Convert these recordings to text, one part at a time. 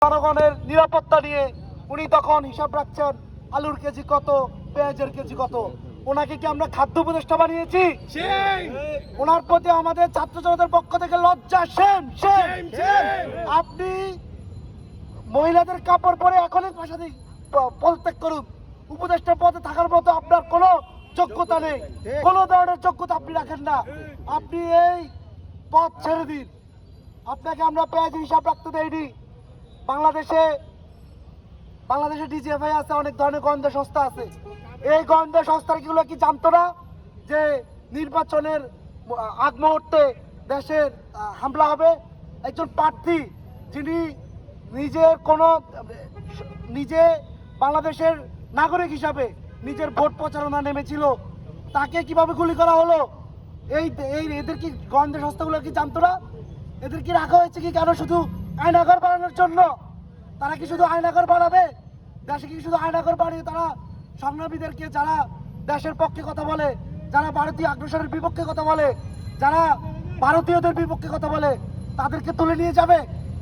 জনগণের নিরাপত্তা নিয়ে উনি তখন হিসাব রাখছেন আলুর কেজি কত, পেঁয়াজের কেজি কত। ওনাকে কি আমরা খাদ্য উপদেষ্টা বানিয়েছি? ওনার প্রতি আমাদের ছাত্র জনতার পক্ষ থেকে লজ্জা, শেম শেম। আপনি মহিলাদের কাপড় পরে এখনই পদত্যাগ করুন। উপদেষ্টা পদে থাকার মতো আপনার কোনো যোগ্যতা নেই, কোনো ধরনের যোগ্যতা আপনি রাখেন না। আপনি এই পদ ছেড়ে দিন। আপনাকে আমরা পেঁয়াজের হিসাব রাখতে দেয়নি। বাংলাদেশে ডিজিএফআই আছে, অনেক ধরনের গোয়েন্দা সংস্থা আছে। এই গোয়েন্দা সংস্থাগুলো কি জানতো না যে নির্বাচনের আগ মুহূর্তে দেশের হামলা হবে? একজন প্রার্থী যিনি নিজে বাংলাদেশের নাগরিক হিসাবে নিজের ভোট প্রচারণা নেমেছিল, তাকে কিভাবে গুলি করা হলো? এদের কি গোয়েন্দা সংস্থাগুলো কি জানতো না? এদের কি রাখা হয়েছে কি কেন? শুধু আয়নাঘর বানানোর জন্য? তারা কি শুধু আয়নাঘর বানাবে? দেশে কি শুধু আয়নাঘর বানিয়ে তারা সংগ্রামীদেরকে, যারা দেশের পক্ষে কথা বলে, যারা ভারতীয় আগ্রাসনের বিপক্ষে কথা বলে, যারা ভারতীয়দের বিপক্ষে কথা বলে, তাদেরকে তুলে নিয়ে যাবে?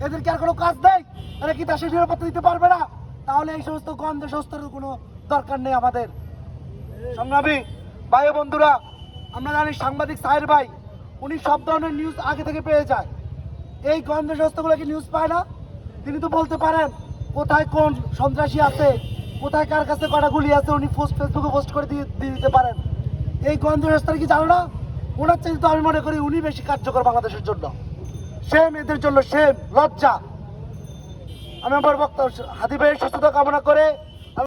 এদের কি আর কোনো কাজ নেই? এরা কি দেশের নিরাপত্তা দিতে পারবে না? তাহলে এই সমস্ত গোয়েন্দা সংস্থার কোনো দরকার নেই আমাদের। সংগ্রামী ভাই বন্ধুরা, আমরা জানি সাংবাদিক সাহের ভাই, উনি সব ধরনের নিউজ আগে থেকে পেয়ে যায়। এই গোয়েন্দা সংস্থাগুলো কি নিউজ পায় না? তিনি তো বলতে পারেন কোথায় কোন সন্ত্রাসী আছে, কোথায় কার কাছে কটা গুলি আছে, উনি ফেসবুকে পোস্ট করে দিয়ে দিতে পারেন। এই গোয়েন্দা সংস্থার কি জানো না? ওনার চাইতে তো আমি মনে করি উনি বেশি কার্যকর বাংলাদেশের জন্য। সেম এদের জন্য, সেম, লজ্জা। আমি আমার বক্তব্য হাদি ভাইয়ের সুস্থতা কামনা করে